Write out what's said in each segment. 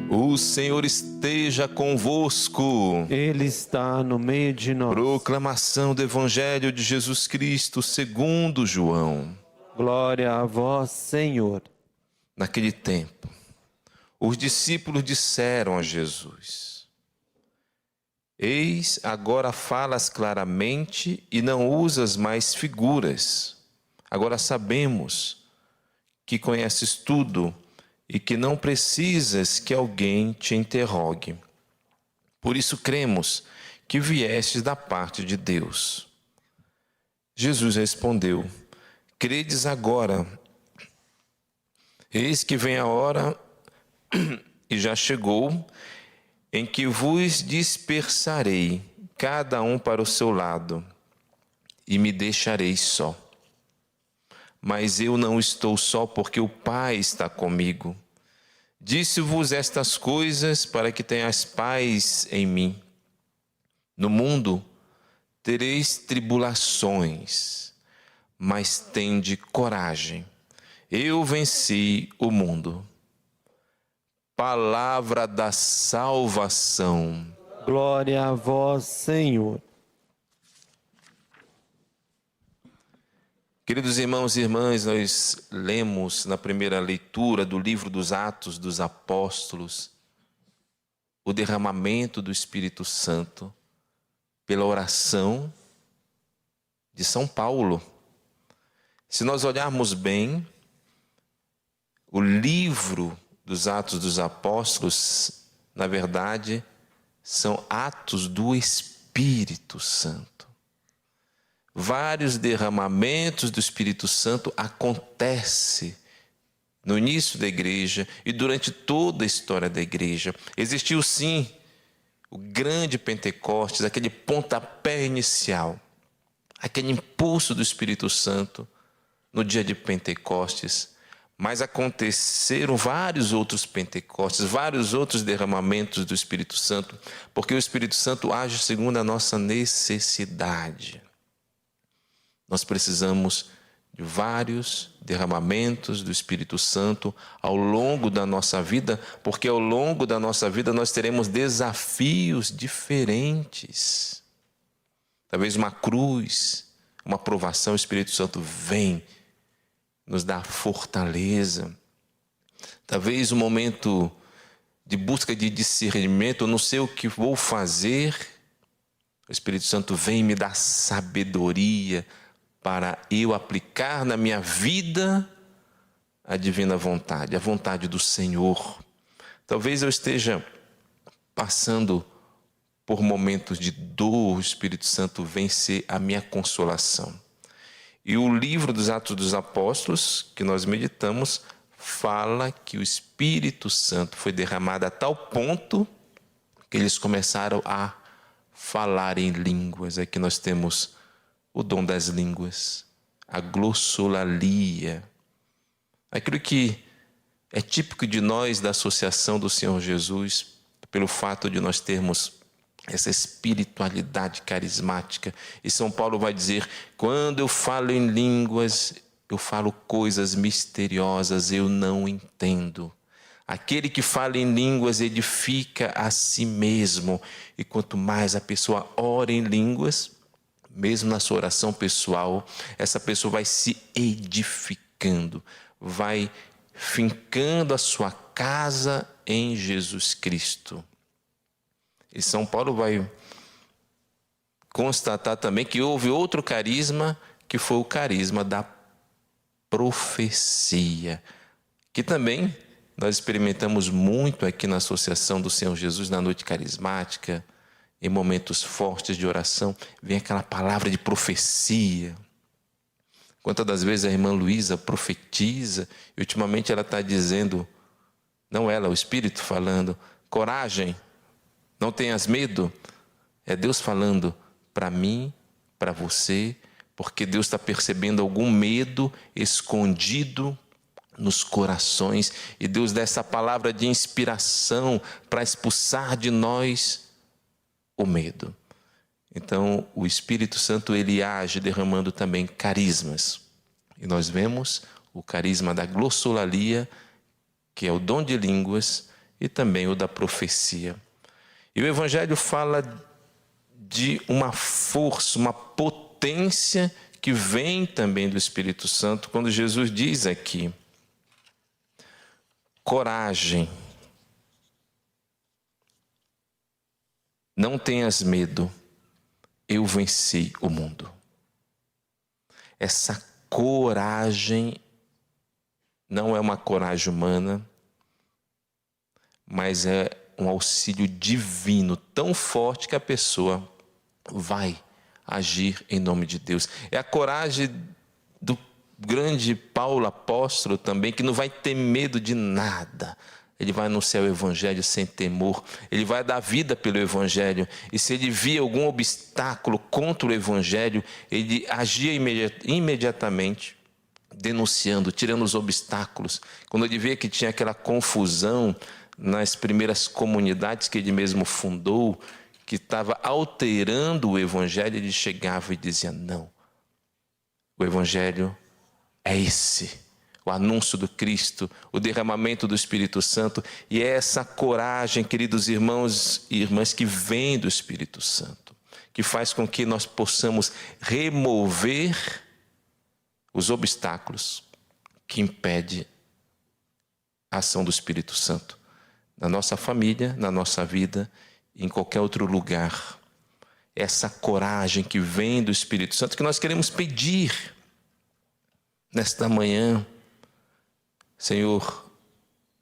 O Senhor esteja convosco. Ele está no meio de nós. Proclamação do Evangelho de Jesus Cristo segundo João. Glória a vós, Senhor. Naquele tempo, os discípulos disseram a Jesus: Eis, agora falas claramente e não usas mais figuras. Agora sabemos que conheces tudo e que não precisas que alguém te interrogue. Por isso cremos que viestes da parte de Deus. Jesus respondeu: Credes agora? Eis que vem a hora, e já chegou, em que vos dispersarei, cada um para o seu lado, e me deixareis só. Mas eu não estou só, porque o Pai está comigo. Disse-vos estas coisas para que tenhais paz em mim. No mundo tereis tribulações, mas tende coragem. Eu venci o mundo. Palavra da salvação. Glória a vós, Senhor. Queridos irmãos e irmãs, nós lemos na primeira leitura do livro dos Atos dos Apóstolos o derramamento do Espírito Santo pela oração de São Paulo. Se nós olharmos bem, o livro dos Atos dos Apóstolos, na verdade, são atos do Espírito Santo. Vários derramamentos do Espírito Santo acontecem no início da igreja e durante toda a história da igreja. Existiu sim o grande Pentecostes, aquele pontapé inicial, aquele impulso do Espírito Santo no dia de Pentecostes. Mas aconteceram vários outros Pentecostes, vários outros derramamentos do Espírito Santo, porque o Espírito Santo age segundo a nossa necessidade. Nós precisamos de vários derramamentos do Espírito Santo ao longo da nossa vida, porque ao longo da nossa vida nós teremos desafios diferentes. Talvez uma cruz, uma provação, o Espírito Santo vem nos dá fortaleza. Talvez um momento de busca de discernimento, eu não sei o que vou fazer, o Espírito Santo vem e me dá sabedoria para eu aplicar na minha vida a divina vontade, a vontade do Senhor. Talvez eu esteja passando por momentos de dor, o Espírito Santo vem ser a minha consolação. E o livro dos Atos dos Apóstolos, que nós meditamos, fala que o Espírito Santo foi derramado a tal ponto que eles começaram a falar em línguas. Aqui nós temos o dom das línguas, a glossolalia, aquilo que é típico de nós da associação do Senhor Jesus, pelo fato de nós termos essa espiritualidade carismática. E São Paulo vai dizer: quando eu falo em línguas, eu falo coisas misteriosas, eu não entendo. Aquele que fala em línguas edifica a si mesmo. E quanto mais a pessoa ora em línguas, mesmo na sua oração pessoal, essa pessoa vai se edificando, vai fincando a sua casa em Jesus Cristo. E São Paulo vai constatar também que houve outro carisma, que foi o carisma da profecia, que também nós experimentamos muito aqui na Associação do Senhor Jesus, na noite carismática, em momentos fortes de oração, vem aquela palavra de profecia. Quantas das vezes a irmã Luísa profetiza, e ultimamente ela está dizendo, não ela, o Espírito falando, coragem, não tenhas medo. É Deus falando para mim, para você, porque Deus está percebendo algum medo escondido nos corações, e Deus dá essa palavra de inspiração para expulsar de nós o medo. Então, o Espírito Santo, ele age derramando também carismas. E nós vemos o carisma da glossolalia, que é o dom de línguas, e também o da profecia. E o Evangelho fala de uma força, uma potência que vem também do Espírito Santo, quando Jesus diz aqui: coragem, não tenhas medo, eu venci o mundo. Essa coragem não é uma coragem humana, mas é um auxílio divino tão forte que a pessoa vai agir em nome de Deus. É a coragem do grande Paulo apóstolo também, que não vai ter medo de nada. Ele vai anunciar o Evangelho sem temor. Ele vai dar vida pelo Evangelho. E se ele via algum obstáculo contra o Evangelho, ele agia imediatamente, denunciando, tirando os obstáculos. Quando ele via que tinha aquela confusão nas primeiras comunidades que ele mesmo fundou, que estava alterando o Evangelho, ele chegava e dizia: não, o Evangelho é esse, o anúncio do Cristo, o derramamento do Espírito Santo. E é essa coragem, queridos irmãos e irmãs, que vem do Espírito Santo, que faz com que nós possamos remover os obstáculos que impedem a ação do Espírito Santo na nossa família, na nossa vida e em qualquer outro lugar. Essa coragem que vem do Espírito Santo que nós queremos pedir nesta manhã. Senhor,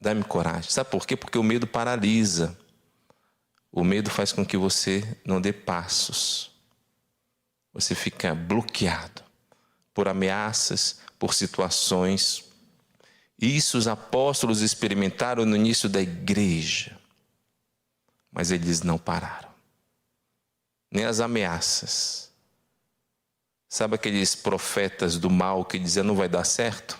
dá-me coragem. Sabe por quê? Porque o medo paralisa. O medo faz com que você não dê passos. Você fica bloqueado por ameaças, por situações. Isso os apóstolos experimentaram no início da igreja. Mas eles não pararam. Nem as ameaças. Sabe aqueles profetas do mal que diziam não vai dar certo?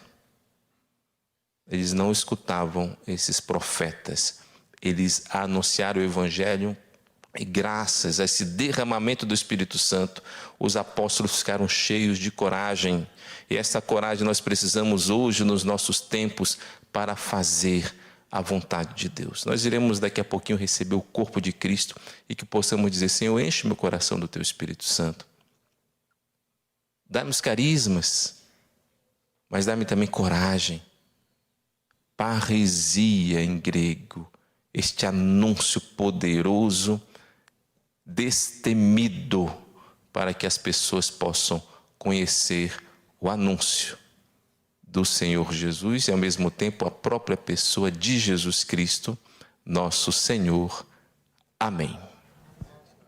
Eles não escutavam esses profetas. Eles anunciaram o Evangelho e graças a esse derramamento do Espírito Santo, os apóstolos ficaram cheios de coragem. E essa coragem nós precisamos hoje nos nossos tempos para fazer a vontade de Deus. Nós iremos daqui a pouquinho receber o corpo de Cristo e que possamos dizer: Senhor, enche meu coração do Teu Espírito Santo. Dá-me os carismas, mas dá-me também coragem. Parresia em grego, este anúncio poderoso, destemido, para que as pessoas possam conhecer o anúncio do Senhor Jesus e ao mesmo tempo a própria pessoa de Jesus Cristo, nosso Senhor. Amém.